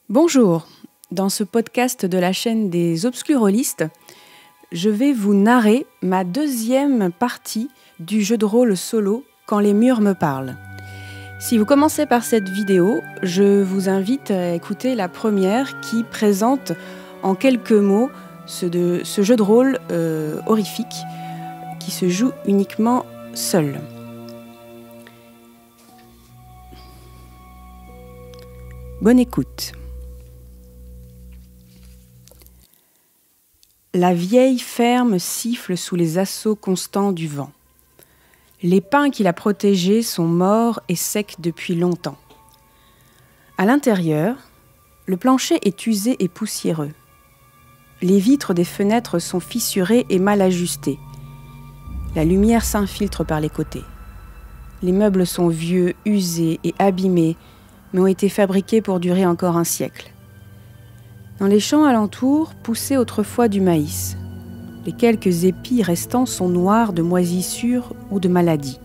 Bonjour, dans ce podcast de la chaîne des Obscurolistes, je vais vous narrer ma deuxième partie du jeu de rôle solo « Quand les murs me parlent ». Si vous commencez par cette vidéo, je vous invite à écouter la première qui présente en quelques mots ce jeu de rôle horrifique qui se joue uniquement seul. Bonne écoute. La vieille ferme siffle sous les assauts constants du vent. Les pins qui la protégeaient sont morts et secs depuis longtemps. À l'intérieur, le plancher est usé et poussiéreux. Les vitres des fenêtres sont fissurées et mal ajustées. La lumière s'infiltre par les côtés. Les meubles sont vieux, usés et abîmés, mais ont été fabriqués pour durer encore un siècle. Dans les champs alentours poussait autrefois du maïs. Les quelques épis restants sont noirs de moisissure ou de maladie.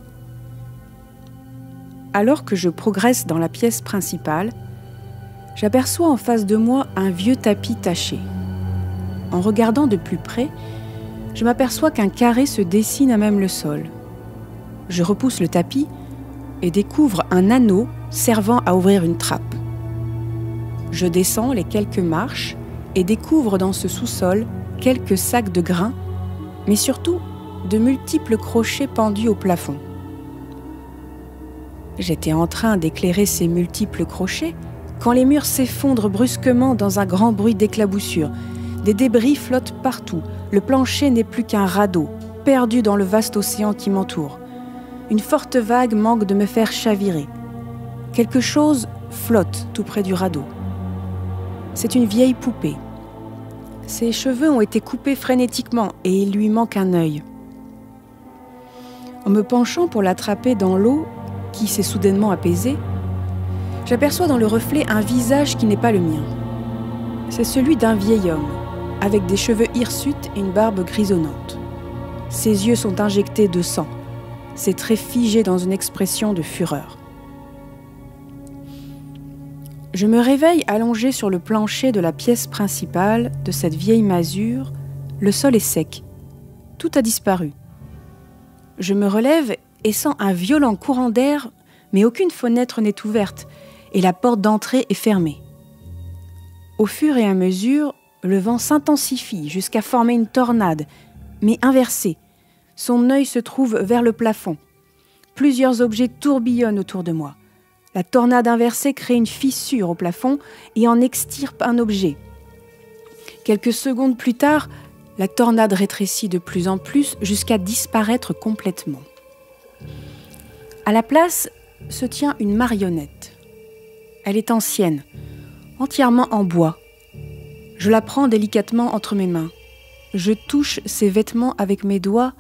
Alors que je progresse dans la pièce principale, j'aperçois en face de moi un vieux tapis taché. En regardant de plus près, je m'aperçois qu'un carré se dessine à même le sol. Je repousse le tapis et découvre un anneau servant à ouvrir une trappe. Je descends les quelques marches et découvre dans ce sous-sol quelques sacs de grains, mais surtout de multiples crochets pendus au plafond. J'étais en train d'éclairer ces multiples crochets quand les murs s'effondrent brusquement dans un grand bruit d'éclaboussure. Des débris flottent partout. Le plancher n'est plus qu'un radeau, perdu dans le vaste océan qui m'entoure. Une forte vague manque de me faire chavirer. Quelque chose flotte tout près du radeau. C'est une vieille poupée. Ses cheveux ont été coupés frénétiquement et il lui manque un œil. En me penchant pour l'attraper dans l'eau, qui s'est soudainement apaisée, j'aperçois dans le reflet un visage qui n'est pas le mien. C'est celui d'un vieil homme, avec des cheveux hirsutes et une barbe grisonnante. Ses yeux sont injectés de sang, ses traits figés dans une expression de fureur. Je me réveille allongé sur le plancher de la pièce principale de cette vieille masure. Le sol est sec. Tout a disparu. Je me relève et sens un violent courant d'air, mais aucune fenêtre n'est ouverte et la porte d'entrée est fermée. Au fur et à mesure, le vent s'intensifie jusqu'à former une tornade, mais inversée. Son œil se trouve vers le plafond. Plusieurs objets tourbillonnent autour de moi. La tornade inversée crée une fissure au plafond et en extirpe un objet. Quelques secondes plus tard, la tornade rétrécit de plus en plus jusqu'à disparaître complètement. À la place se tient une marionnette. Elle est ancienne, entièrement en bois. Je la prends délicatement entre mes mains. Je touche ses vêtements avec mes doigts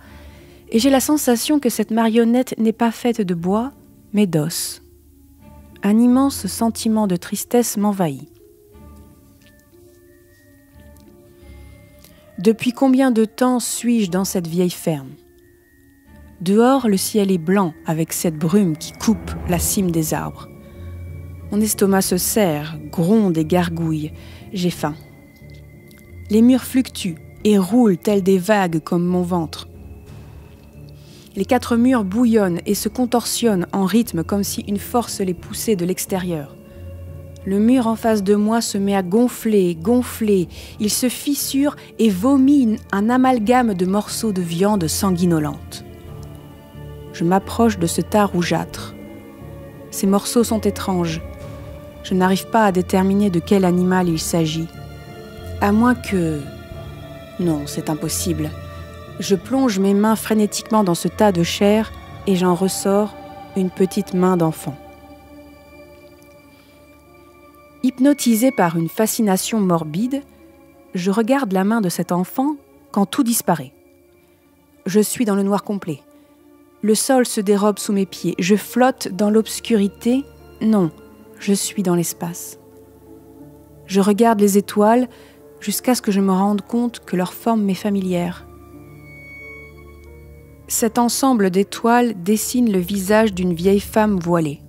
et j'ai la sensation que cette marionnette n'est pas faite de bois, mais d'os. Un immense sentiment de tristesse m'envahit. Depuis combien de temps suis-je dans cette vieille ferme ? Dehors, le ciel est blanc avec cette brume qui coupe la cime des arbres. Mon estomac se serre, gronde et gargouille. J'ai faim. Les murs fluctuent et roulent tels des vagues comme mon ventre. Les quatre murs bouillonnent et se contorsionnent en rythme comme si une force les poussait de l'extérieur. Le mur en face de moi se met à gonfler, gonfler. Il se fissure et vomit un amalgame de morceaux de viande sanguinolente. Je m'approche de ce tas rougeâtre. Ces morceaux sont étranges. Je n'arrive pas à déterminer de quel animal il s'agit. À moins que... Non, c'est impossible. Je plonge mes mains frénétiquement dans ce tas de chair et j'en ressors une petite main d'enfant. Hypnotisé par une fascination morbide, je regarde la main de cet enfant quand tout disparaît. Je suis dans le noir complet. Le sol se dérobe sous mes pieds. Je flotte dans l'obscurité. Non, je suis dans l'espace. Je regarde les étoiles jusqu'à ce que je me rende compte que leur forme m'est familière. Cet ensemble d'étoiles dessine le visage d'une vieille femme voilée.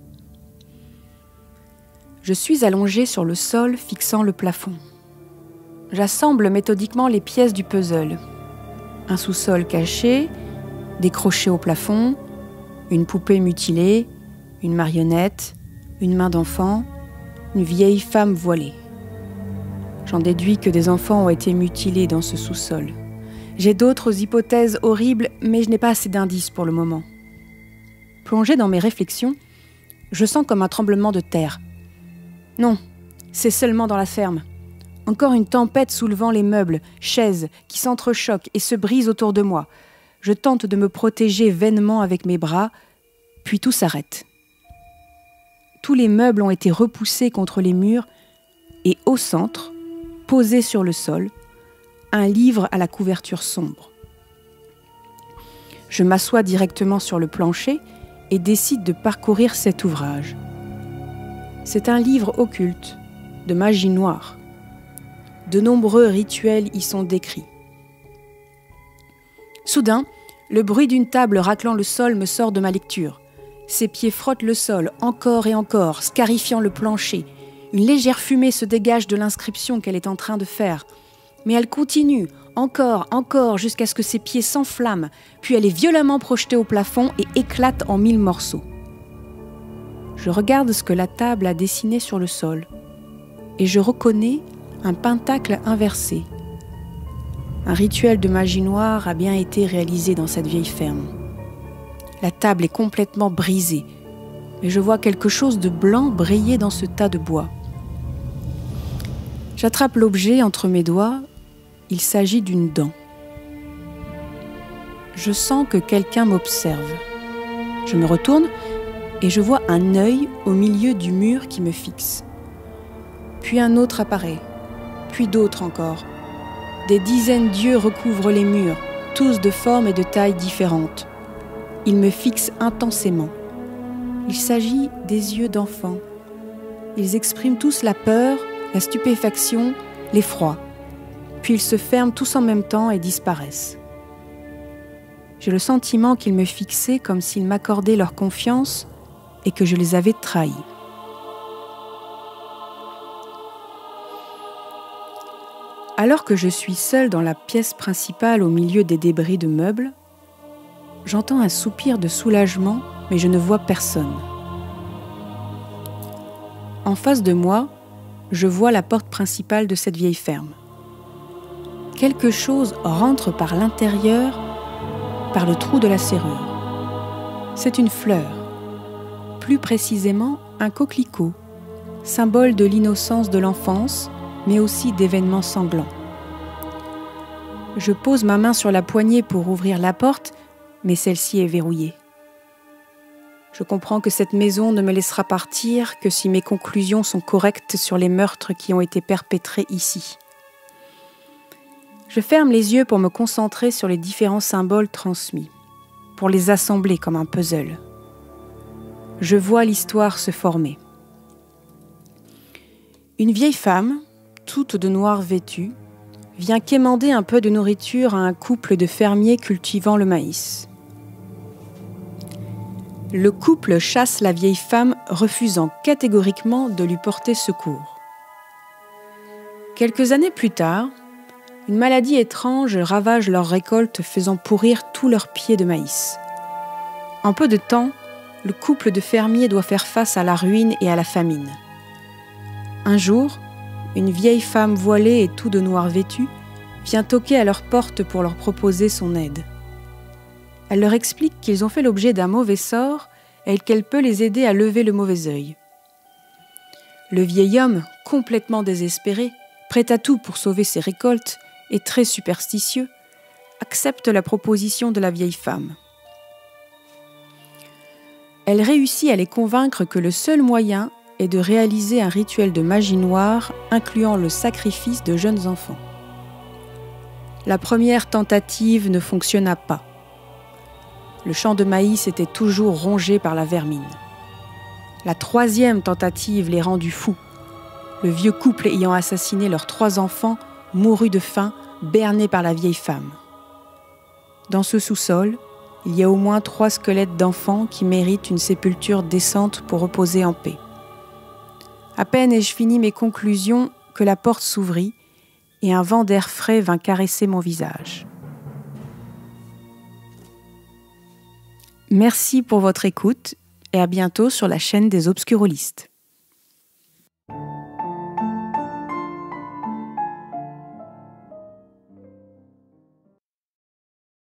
Je suis allongée sur le sol fixant le plafond. J'assemble méthodiquement les pièces du puzzle. Un sous-sol caché, des crochets au plafond, une poupée mutilée, une marionnette, une main d'enfant, une vieille femme voilée. J'en déduis que des enfants ont été mutilés dans ce sous-sol. J'ai d'autres hypothèses horribles, mais je n'ai pas assez d'indices pour le moment. Plongée dans mes réflexions, je sens comme un tremblement de terre. Non, c'est seulement dans la ferme. Encore une tempête soulevant les meubles, chaises, qui s'entrechoquent et se brisent autour de moi. Je tente de me protéger vainement avec mes bras, puis tout s'arrête. Tous les meubles ont été repoussés contre les murs et au centre, posé sur le sol, un livre à la couverture sombre. Je m'assois directement sur le plancher et décide de parcourir cet ouvrage. C'est un livre occulte, de magie noire. De nombreux rituels y sont décrits. Soudain, le bruit d'une table raclant le sol me sort de ma lecture. Ses pieds frottent le sol encore et encore, scarifiant le plancher. Une légère fumée se dégage de l'inscription qu'elle est en train de faire. Mais elle continue, encore, jusqu'à ce que ses pieds s'enflamment, puis elle est violemment projetée au plafond et éclate en 1000 morceaux. Je regarde ce que la table a dessiné sur le sol, et je reconnais un pentacle inversé. Un rituel de magie noire a bien été réalisé dans cette vieille ferme. La table est complètement brisée, mais je vois quelque chose de blanc briller dans ce tas de bois. J'attrape l'objet entre mes doigts. Il s'agit d'une dent. Je sens que quelqu'un m'observe. Je me retourne et je vois un œil au milieu du mur qui me fixe. Puis un autre apparaît, puis d'autres encore. Des dizaines d'yeux recouvrent les murs, tous de formes et de tailles différentes. Ils me fixent intensément. Il s'agit des yeux d'enfants. Ils expriment tous la peur, la stupéfaction, l'effroi. Puis ils se ferment tous en même temps et disparaissent. J'ai le sentiment qu'ils me fixaient comme s'ils m'accordaient leur confiance et que je les avais trahis. Alors que je suis seule dans la pièce principale au milieu des débris de meubles, j'entends un soupir de soulagement, mais je ne vois personne. En face de moi, je vois la porte principale de cette vieille ferme. Quelque chose rentre par l'intérieur, par le trou de la serrure. C'est une fleur, plus précisément un coquelicot, symbole de l'innocence de l'enfance, mais aussi d'événements sanglants. Je pose ma main sur la poignée pour ouvrir la porte, mais celle-ci est verrouillée. Je comprends que cette maison ne me laissera partir que si mes conclusions sont correctes sur les meurtres qui ont été perpétrés ici. Je ferme les yeux pour me concentrer sur les différents symboles transmis, pour les assembler comme un puzzle. Je vois l'histoire se former. Une vieille femme, toute de noir vêtue, vient quémander un peu de nourriture à un couple de fermiers cultivant le maïs. Le couple chasse la vieille femme, refusant catégoriquement de lui porter secours. Quelques années plus tard, une maladie étrange ravage leur récolte, faisant pourrir tous leurs pieds de maïs. En peu de temps, le couple de fermiers doit faire face à la ruine et à la famine. Un jour, une vieille femme voilée et tout de noir vêtue vient toquer à leur porte pour leur proposer son aide. Elle leur explique qu'ils ont fait l'objet d'un mauvais sort et qu'elle peut les aider à lever le mauvais œil. Le vieil homme, complètement désespéré, prêt à tout pour sauver ses récoltes et très superstitieux, accepte la proposition de la vieille femme. Elle réussit à les convaincre que le seul moyen est de réaliser un rituel de magie noire incluant le sacrifice de jeunes enfants. La première tentative ne fonctionna pas. Le champ de maïs était toujours rongé par la vermine. La troisième tentative les rendit fous. Le vieux couple ayant assassiné leurs 3 enfants mourut de faim, berné par la vieille femme. Dans ce sous-sol, il y a au moins 3 squelettes d'enfants qui méritent une sépulture décente pour reposer en paix. À peine ai-je fini mes conclusions que la porte s'ouvrit et un vent d'air frais vint caresser mon visage. Merci pour votre écoute et à bientôt sur la chaîne des Obscurolistes.